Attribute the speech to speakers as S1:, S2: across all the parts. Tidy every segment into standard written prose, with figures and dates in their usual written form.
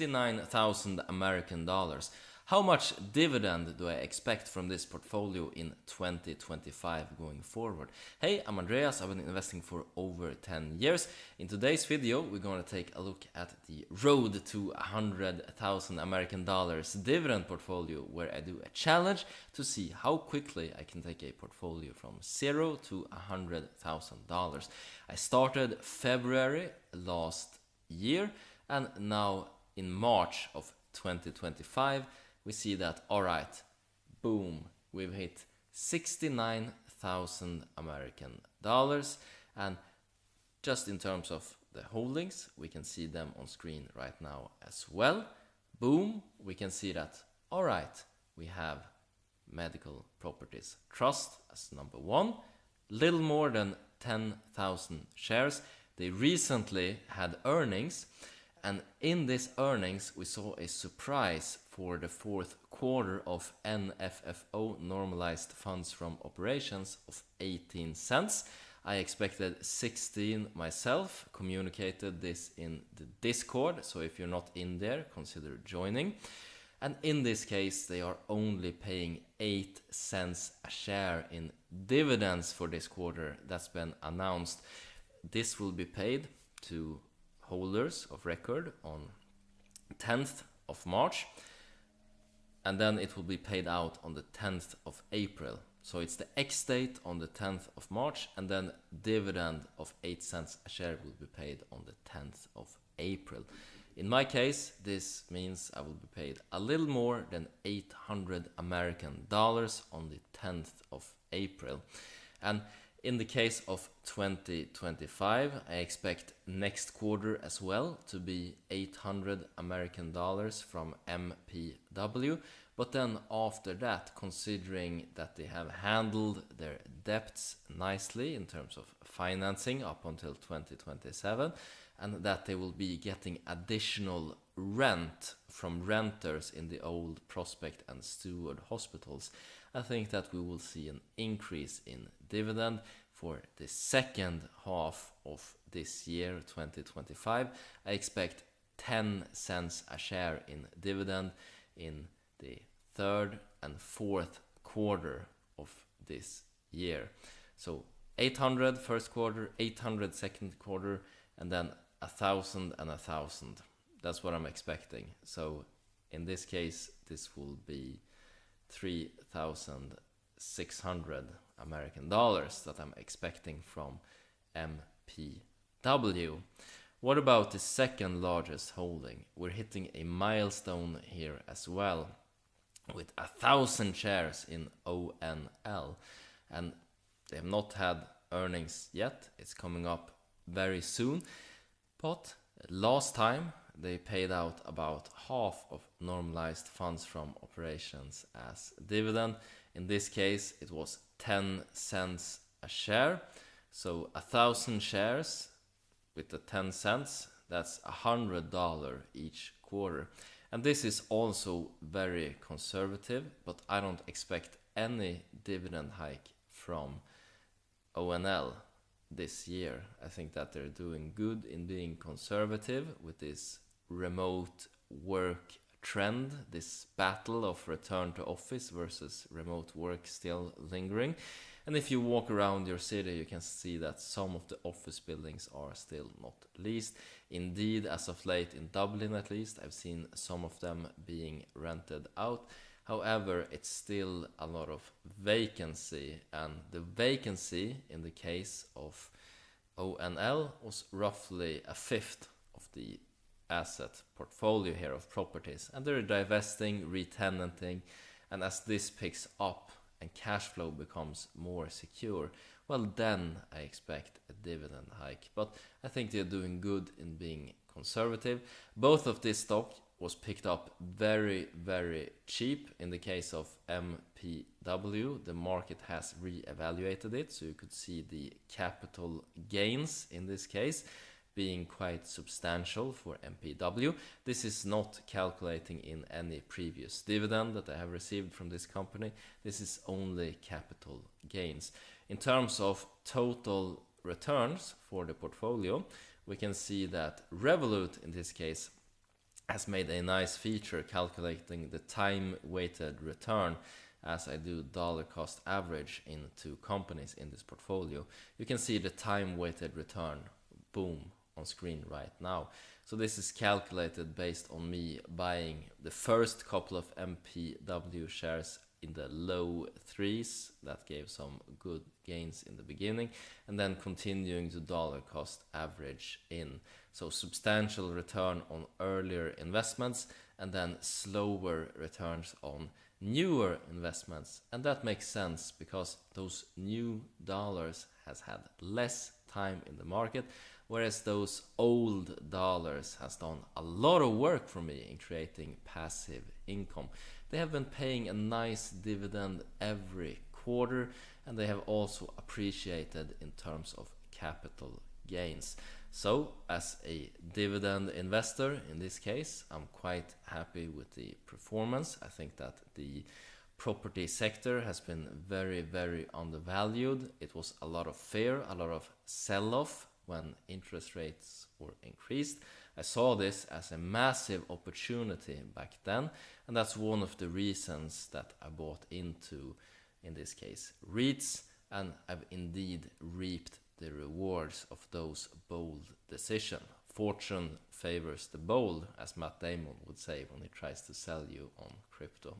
S1: 59,000 American dollars. How much dividend do I expect from this portfolio in 2025 going forward? Hey, I'm Andreas. I've been investing for over 10 years. In today's video, we're going to take a look at the road to 100,000 American dollars dividend portfolio, where I do a challenge to see how quickly I can take a portfolio from $0 to $100,000. I started February last year, and now in March of 2025, we see that, alright, boom, we've hit 69,000 American dollars. And just in terms of the holdings, we can see them on screen right now as well. Boom, we can see that, alright, we have Medical Properties Trust as number one, little more than 10,000 shares. They recently had earnings, and in this earnings we saw a surprise for the fourth quarter of NFFO, normalized funds from operations, of 18 cents. I expected 16 myself, communicated this in the Discord, so if you're not in there, consider joining. And in this case, they are only paying 8 cents a share in dividends for this quarter that's been announced. This will be paid to holders of record on 10th of March, and then it will be paid out on the 10th of April. So it's the ex-date on the 10th of March, and then dividend of 8 cents a share will be paid on the 10th of April. In my case, this means I will be paid a little more than 800 American dollars on the 10th of April. And in the case of 2025, I expect next quarter as well to be 800 American dollars from MPW. But then after that, considering that they have handled their debts nicely in terms of financing up until 2027, and that they will be getting additional rent from renters in the old Prospect and Steward hospitals, I think that we will see an increase in dividend for the second half of this year, 2025. I expect 10 cents a share in dividend in the third and fourth quarter of this year. So 800 first quarter, 800 second quarter, and then 1,000 and 1,000. That's what I'm expecting. So in this case, this will be 3,600 American dollars that I'm expecting from MPW. What about the second largest holding? We're hitting a milestone here as well, with 1,000 shares in ONL, and they have not had earnings yet. It's coming up very soon, but last time they paid out about half of normalized funds from operations as dividend. In this case, it was 10 cents a share. So 1,000 shares with the 10 cents, that's $100 each quarter. And this is also very conservative, but I don't expect any dividend hike from ONL this year. I think that they're doing good in being conservative with this remote work trend, this battle of return to office versus remote work still lingering. And if you walk around your city, you can see that some of the office buildings are still not leased. Indeed, as of late, in Dublin at least, I've seen some of them being rented out. However, it's still a lot of vacancy, and the vacancy in the case of ONL was roughly a fifth of the asset portfolio here of properties, and they're divesting, re-tenanting, and as this picks up and cash flow becomes more secure, well, then I expect a dividend hike. But I think they're doing good in being conservative. Both of this stock was picked up very, very cheap. In the case of MPW, the market has re-evaluated it, so you could see the capital gains in this case being quite substantial for MPW. This is not calculating in any previous dividend that I have received from this company. This is only capital gains. In terms of total returns for the portfolio, we can see that Revolut in this case has made a nice feature calculating the time-weighted return as I do dollar cost average into companies in this portfolio. You can see the time-weighted return, boom, on screen right now. So this is calculated based on me buying the first couple of MPW shares in the low threes. That gave some good gains in the beginning, and then continuing to dollar cost average in. So substantial return on earlier investments and then slower returns on newer investments. And that makes sense because those new dollars has had less time in the market, whereas those old dollars has done a lot of work for me in creating passive income. They have been paying a nice dividend every quarter, and they have also appreciated in terms of capital gains. So as a dividend investor in this case, I'm quite happy with the performance. I think that the property sector has been very, very undervalued. It was a lot of fear, a lot of sell-off when interest rates were increased. I saw this as a massive opportunity back then, and that's one of the reasons that I bought into, in this case, REITs, and I've indeed reaped the rewards of those bold decisions. Fortune favors the bold, as Matt Damon would say when he tries to sell you on crypto.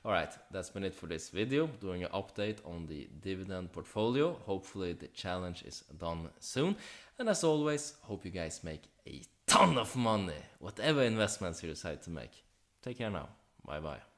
S1: Alright, that's been it for this video, doing an update on the dividend portfolio. Hopefully the challenge is done soon. And as always, hope you guys make a ton of money, whatever investments you decide to make. Take care now. Bye bye.